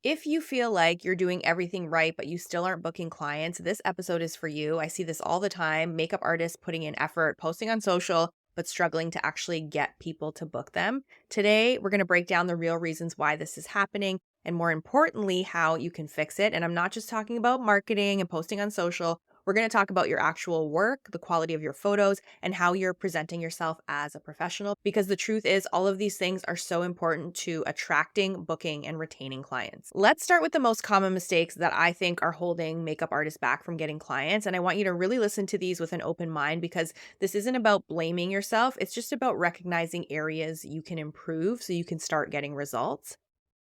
If you feel like you're doing everything right, but you still aren't booking clients, this episode is for you. I see this all the time. Makeup artists putting in effort, posting on social, but struggling to actually get people to book them. Today, we're going to break down the real reasons why this is happening and, more importantly, how you can fix it. And I'm not just talking about marketing and posting on social. We're going to talk about your actual work, the quality of your photos, and how you're presenting yourself as a professional. Because the truth is, all of these things are so important to attracting, booking, and retaining clients. Let's start with the most common mistakes that I think are holding makeup artists back from getting clients. And I want you to really listen to these with an open mind because this isn't about blaming yourself. It's just about recognizing areas you can improve so you can start getting results.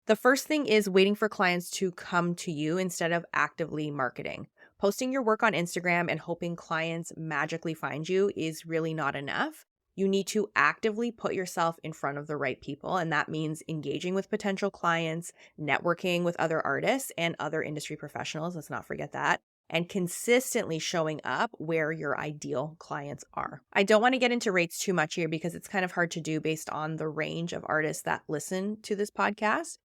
The first thing is waiting for clients to come to you instead of actively marketing. Posting your work on Instagram and hoping clients magically find you is really not enough. You need to actively put yourself in front of the right people, and that means engaging with potential clients, networking with other artists and other industry professionals. Let's not forget that. And consistently showing up where your ideal clients are. I don't want to get into rates too much here because it's kind of hard to do based on the range of artists that listen to this podcast.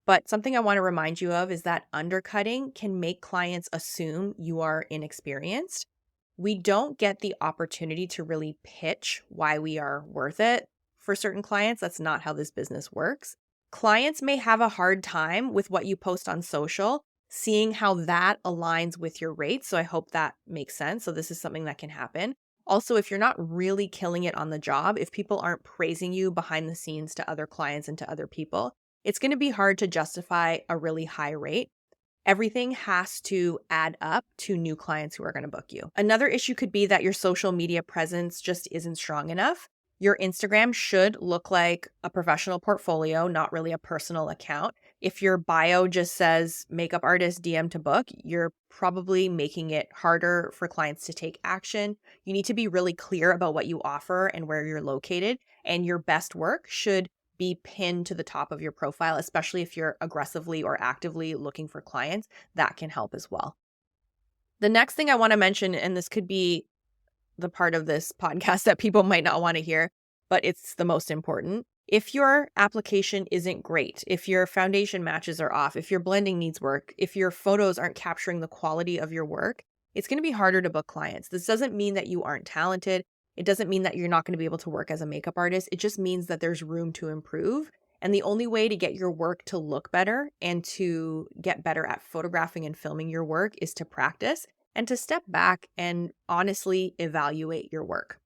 But something I want to remind you of is that undercutting can make clients assume you are inexperienced. We don't get the opportunity to really pitch why we are worth it for certain clients. That's not how this business works. Clients may have a hard time with what you post on social, seeing how that aligns with your rates. So I hope that makes sense. So this is something that can happen. Also, if you're not really killing it on the job, if people aren't praising you behind the scenes to other clients and to other people, it's going to be hard to justify a really high rate. Everything has to add up to new clients who are going to book you. Another issue could be that your social media presence just isn't strong enough. Your Instagram should look like a professional portfolio, not really a personal account. If your bio just says makeup artist DM to book, you're probably making it harder for clients to take action. You need to be really clear about what you offer and where you're located, and your best work should be pinned to the top of your profile, especially if you're aggressively or actively looking for clients. That can help as well. The next thing I want to mention, and this could be the part of this podcast that people might not want to hear, but it's the most important. If your application isn't great, if your foundation matches are off, if your blending needs work, if your photos aren't capturing the quality of your work, it's going to be harder to book clients. This doesn't mean that you aren't talented. It doesn't mean that you're not going to be able to work as a makeup artist. It just means that there's room to improve. And the only way to get your work to look better and to get better at photographing and filming your work is to practice and to step back and honestly evaluate your work.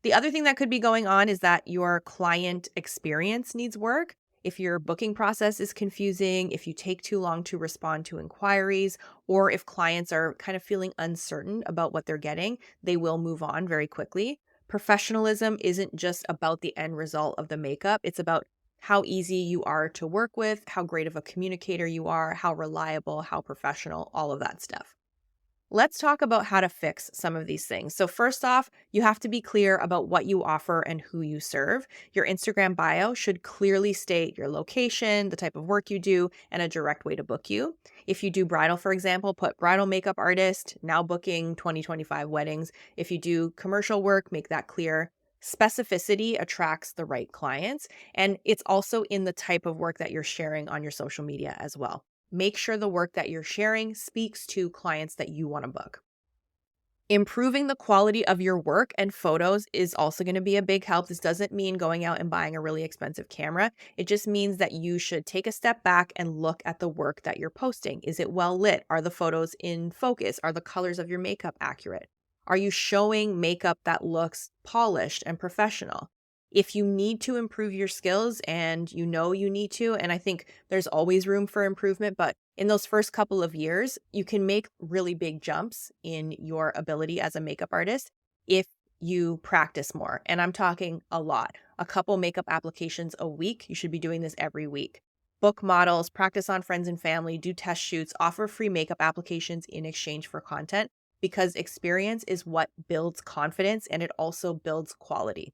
The other thing that could be going on is that your client experience needs work. If your booking process is confusing, if you take too long to respond to inquiries, or if clients are kind of feeling uncertain about what they're getting, they will move on very quickly. Professionalism isn't just about the end result of the makeup. It's about how easy you are to work with, how great of a communicator you are, how reliable, how professional, all of that stuff. Let's talk about how to fix some of these things. So first off, you have to be clear about what you offer and who you serve. Your Instagram bio should clearly state your location, the type of work you do, and a direct way to book you. If you do bridal, for example, put bridal makeup artist, now booking 2025 weddings. If you do commercial work, make that clear. Specificity attracts the right clients, and it's also in the type of work that you're sharing on your social media as well. Make sure the work that you're sharing speaks to clients that you want to book. Improving the quality of your work and photos is also going to be a big help. This doesn't mean going out and buying a really expensive camera. It just means that you should take a step back and look at the work that you're posting. Is it well lit? Are the photos in focus? Are the colors of your makeup accurate? Are you showing makeup that looks polished and professional? If you need to improve your skills and you know you need to, and I think there's always room for improvement, but in those first couple of years, you can make really big jumps in your ability as a makeup artist if you practice more. And I'm talking a lot. A couple makeup applications a week. You should be doing this every week. Book models, practice on friends and family, do test shoots, offer free makeup applications in exchange for content because experience is what builds confidence and it also builds quality.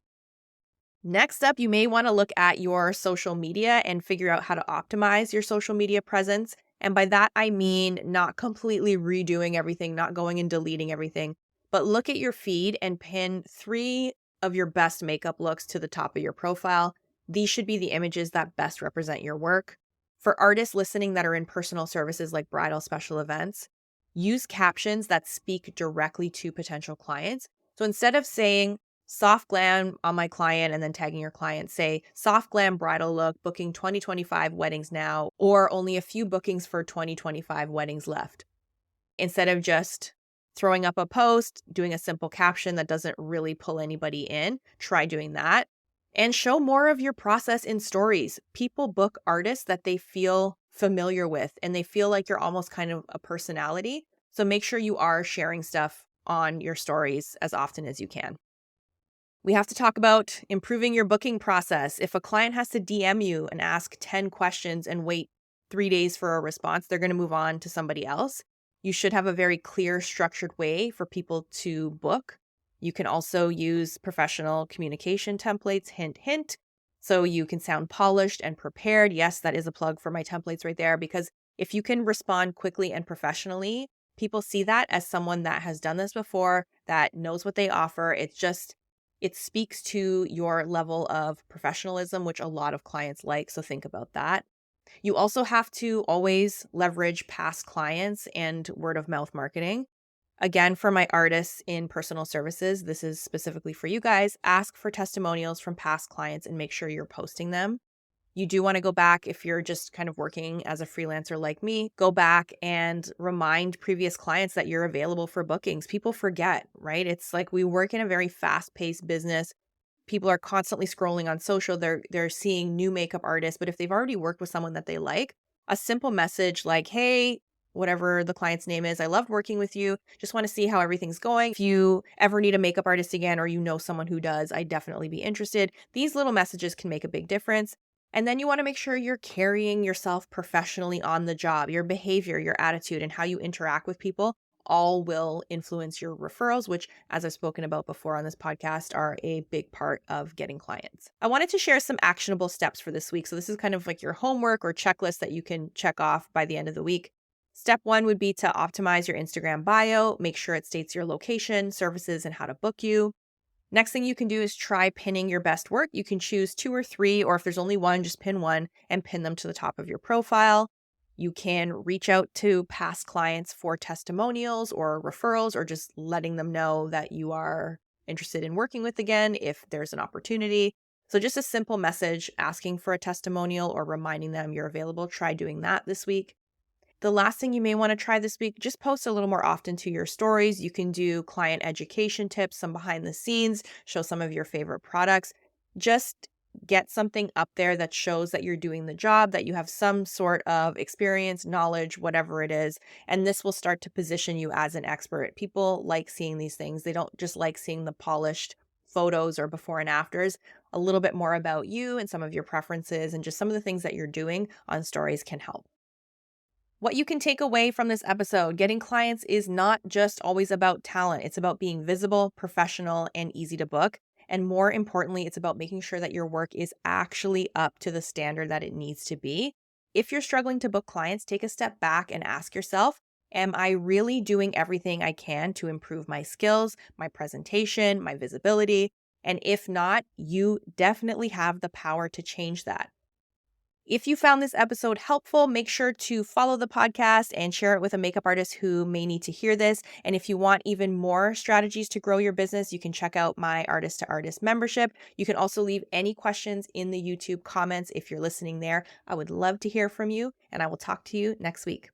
Next up, you may want to look at your social media and figure out how to optimize your social media presence. And by that, I mean not completely redoing everything, not going and deleting everything, but look at your feed and pin 3 of your best makeup looks to the top of your profile. These should be the images that best represent your work. For artists listening that are in personal services like bridal special events, use captions that speak directly to potential clients. So instead of saying soft glam on my client and then tagging your client, say soft glam bridal look, booking 2025 weddings now, or only a few bookings for 2025 weddings left. Instead of just throwing up a post, doing a simple caption that doesn't really pull anybody in, try doing that. And show more of your process in stories. People book artists that they feel familiar with and they feel like you're almost kind of a personality. So make sure you are sharing stuff on your stories as often as you can. We have to talk about improving your booking process. If a client has to DM you and ask 10 questions and wait 3 days for a response, they're going to move on to somebody else. You should have a very clear, structured way for people to book. You can also use professional communication templates, hint, hint, so you can sound polished and prepared. Yes, that is a plug for my templates right there, because if you can respond quickly and professionally, people see that as someone that has done this before, that knows what they offer. It speaks to your level of professionalism, which a lot of clients like. So think about that. You also have to always leverage past clients and word of mouth marketing. Again, for my artists in personal services, this is specifically for you guys. Ask for testimonials from past clients and make sure you're posting them. You do want to go back if you're just kind of working as a freelancer like me, go back and remind previous clients that you're available for bookings. People forget, right? It's like we work in a very fast-paced business. People are constantly scrolling on social. They're seeing new makeup artists, but if they've already worked with someone that they like, a simple message like, "Hey, whatever the client's name is, I loved working with you. Just want to see how everything's going. If you ever need a makeup artist again or you know someone who does, I'd definitely be interested." These little messages can make a big difference. And then you want to make sure you're carrying yourself professionally on the job. Your behavior, your attitude, and how you interact with people all will influence your referrals, which, as I've spoken about before on this podcast, are a big part of getting clients. I wanted to share some actionable steps for this week. So this is kind of like your homework or checklist that you can check off by the end of the week. Step one would be to optimize your Instagram bio. Make sure it states your location, services, and how to book you. Next thing you can do is try pinning your best work. You can choose 2 or 3, or if there's only one, just pin one and pin them to the top of your profile. You can reach out to past clients for testimonials or referrals, or just letting them know that you are interested in working with again if there's an opportunity. So just a simple message asking for a testimonial or reminding them you're available. Try doing that this week. The last thing you may want to try this week, just post a little more often to your stories. You can do client education tips, some behind the scenes, show some of your favorite products. Just get something up there that shows that you're doing the job, that you have some sort of experience, knowledge, whatever it is. And this will start to position you as an expert. People like seeing these things. They don't just like seeing the polished photos or before and afters. A little bit more about you and some of your preferences and just some of the things that you're doing on stories can help. What you can take away from this episode: getting clients is not just always about talent. It's about being visible, professional, and easy to book. And more importantly, it's about making sure that your work is actually up to the standard that it needs to be. If you're struggling to book clients, take a step back and ask yourself, am I really doing everything I can to improve my skills, my presentation, my visibility? And if not, you definitely have the power to change that. If you found this episode helpful, make sure to follow the podcast and share it with a makeup artist who may need to hear this. And if you want even more strategies to grow your business, you can check out my Artist to Artist membership. You can also leave any questions in the YouTube comments if you're listening there. I would love to hear from you, and I will talk to you next week.